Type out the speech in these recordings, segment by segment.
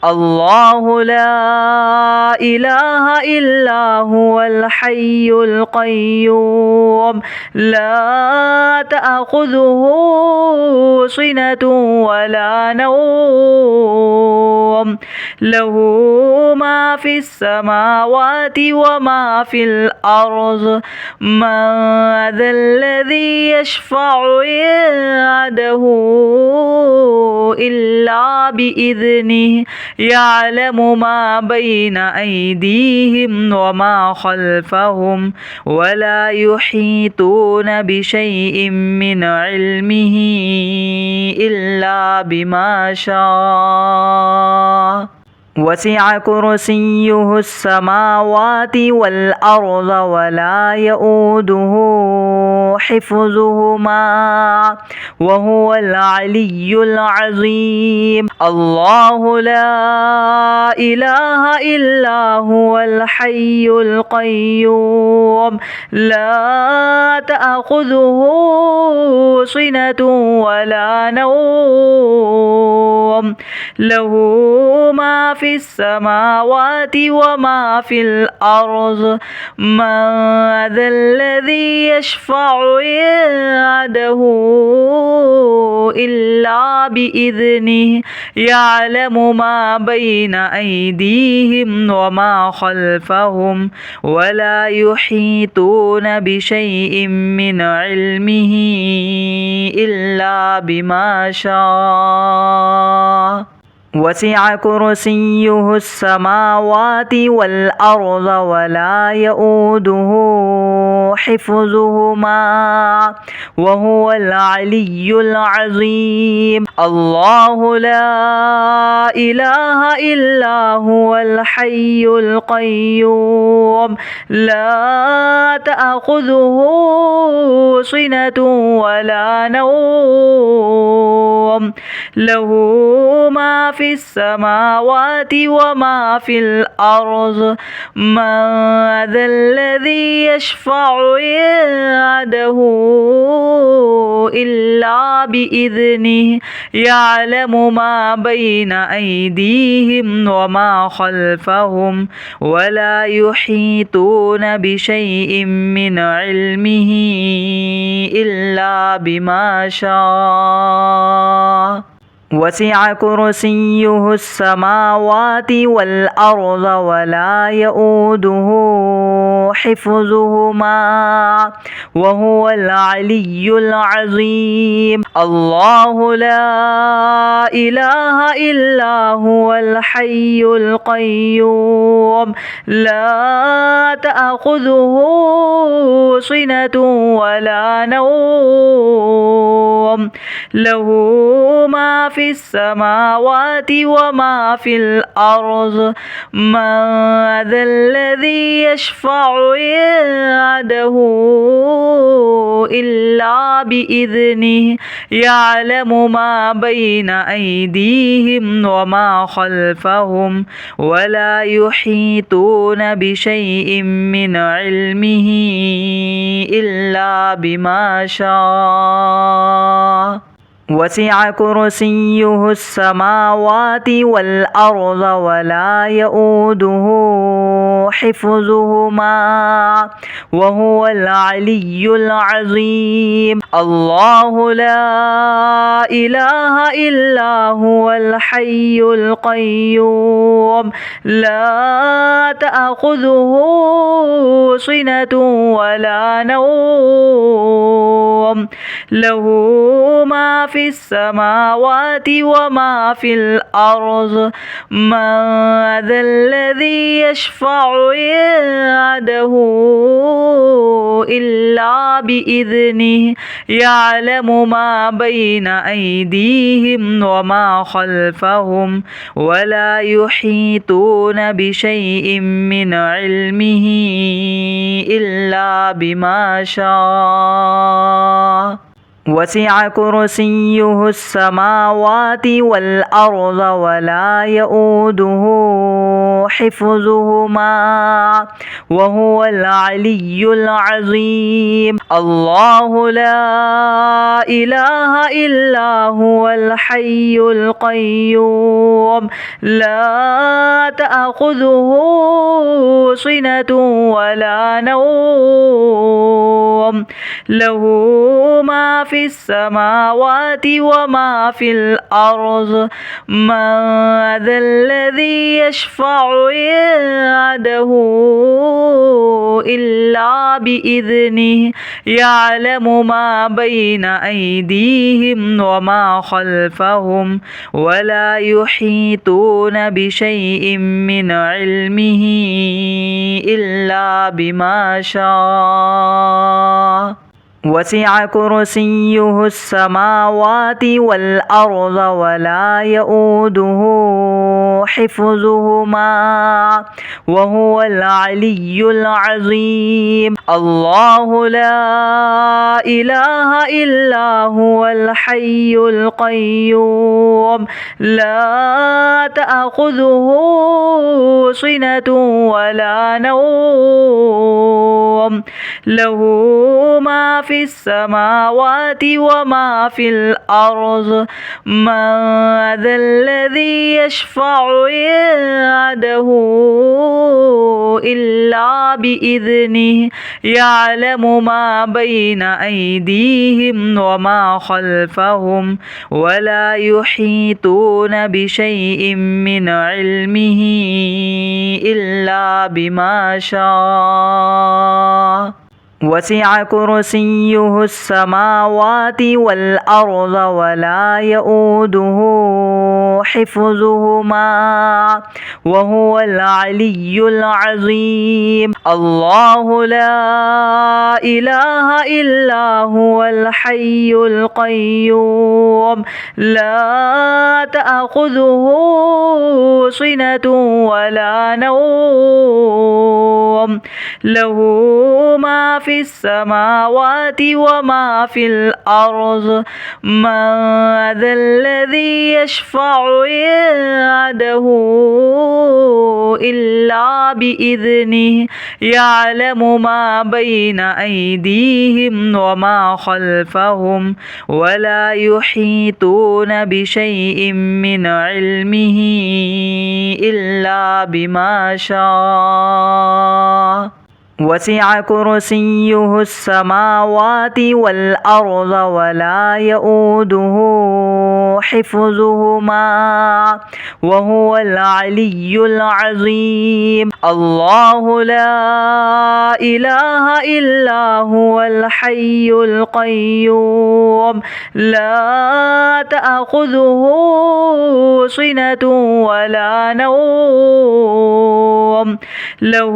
الله لا إله إلا هو الحي القيوم لا تأخذه سنة ولا نوم له ما في السماوات وما في الأرض من ذا الذي يشفع عنده إلا بإذنه يعلم ما بين أيديهم وما خلفهم ولا يحيطون بشيء من علمه إلا بما شاء وسع كرسيه السماوات والأرض ولا يؤوده حفظهما وهو العلي العظيم الله لا إله إلا هو الحي القيوم لا تأخذه سنة ولا نوم له ما في السماوات وما في الأرض من ذا الذي يشفع عنده إلا بإذنه يعلم ما بين أيديهم وما خلفهم ولا يحيطون بشيء من علمه إلا بما شاء وسع كرسيه السماوات والأرض ولا يؤوده حفظهما وهو العلي العظيم الله لا إله إلا هو الحي القيوم لا تأخذه سنة ولا نوم له ما في السماوات وما في الأرض من ذا الذي يشفع عنده إلا بإذنه يعلم ما بين أيديهم وما خلفهم ولا يحيطون بشيء من علمه إلا بما شاء وسع كرسيه السماوات والأرض ولا يؤوده حفظهما وهو العلي العظيم الله لا إله إلا هو الحي القيوم لا تأخذه سنة ولا نوم له ما في السماوات وما في الأرض من ذا الذي يشفع عنده إلا بإذنه يعلم ما بين أيديهم وما خلفهم ولا يحيطون بشيء من علمه إلا بما شاء وسع كرسيه السماوات والأرض ولا يؤوده حفظهما وهو العلي العظيم الله لا إله إلا هو الحي القيوم لا تأخذه سنة ولا نوم له ما في السماوات وما في الأرض من ذا الذي يشفع عنده إلا بإذنه يعلم ما بين أيديهم وما خلفهم ولا يحيطون بشيء من علمه إلا بما شاء وسع كرسيه السماوات والأرض ولا يؤوده حفظهما وهو العلي العظيم. الله لا إله إلا هو الحي القيوم لا تأخذه سنة ولا نوم له ما في السماوات وما في الأرض. من ذا الذي يشفع عنده إلا بإذنه يعلم ما بين أيديهم وما خلفهم ولا يحيطون بشيء من علمه إلا بما شاء. وسع كرسيه السماوات والأرض ولا يؤوده حفظهما وهو العلي العظيم. الله لا إله إلا هو الحي القيوم لا تأخذه سنة ولا نوم له ما في السماوات وما في الأرض. من ذا الذي يشفع عنده إلا بإذنه يعلم ما بين أيديهم وما خلفهم ولا يحيطون بشيء من علمه إلا بما شاء. وسع كرسيه السماوات والأرض ولا يؤوده حفظهما وهو العلي العظيم. الله لا إله إلا هو الحي القيوم لا تأخذه سنة ولا نوم له ما في السماوات وما في الأرض. من ذا الذي يشفع عنده إلا بإذنه يعلم ما بين أيديهم وما خلفهم ولا يحيطون بشيء من علمه إلا بما شاء. وسع كرسيه السماوات والأرض ولا يؤوده حفظهما وهو العلي العظيم. الله لا إله إلا هو الحي القيوم لا تأخذه سنة ولا نوم له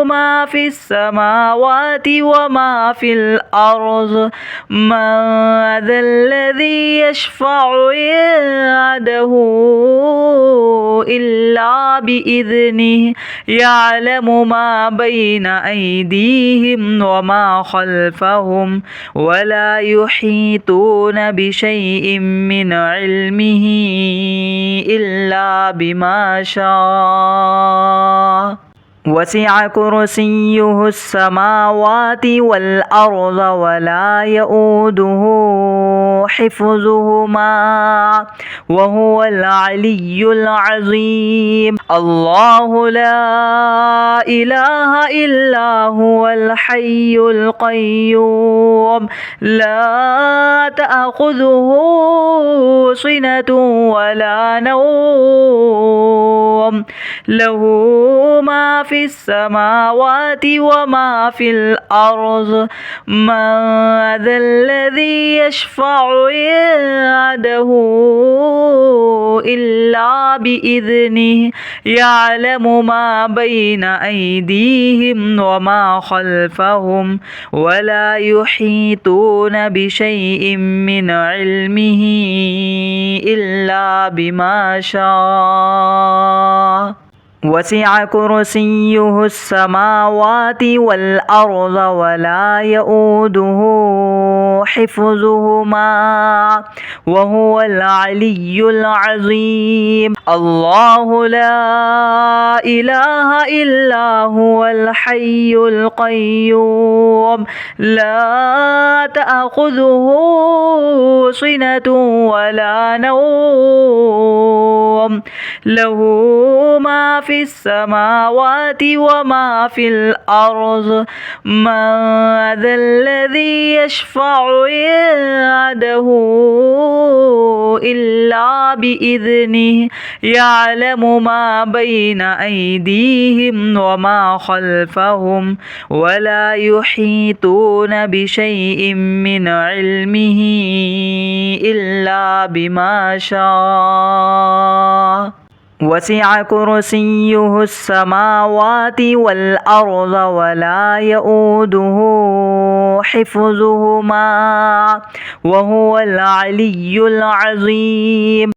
ما في السماوات وما في الأرض. من ذا الذي يشفع عنده إلا بإذنه يعلم ما بين أيديهم وما خلفهم ولا يحيطون بشيء من علمه إلا بما شاء. وسع كرسيه السماوات والأرض ولا يؤوده حفظهما وهو العلي العظيم. الله لا إله إلا هو الحي القيوم لا تأخذه سنة ولا نوم له ما في السماوات وما في الأرض. من ذا الذي يشفع عنده إلا بإذنه يعلم ما بين أيديهم وما خلفهم ولا يحيطون بشيء من علمه إلا بما شاء. وسع كرسيه السماوات والأرض ولا يؤوده حفظهما وهو العلي العظيم. الله لا إله إلا هو الحي القيوم لا تأخذه سنة ولا نوم له ما في السماوات وما في الأرض من ذا الذي يشفع عنده إلا بإذنه يعلم ما بين أيديهم وما خلفهم ولا يحيطون بشيء من علمه إلا بما شاء. وسع كرسيه السماوات والأرض ولا يؤوده حفظهما وهو العلي العظيم.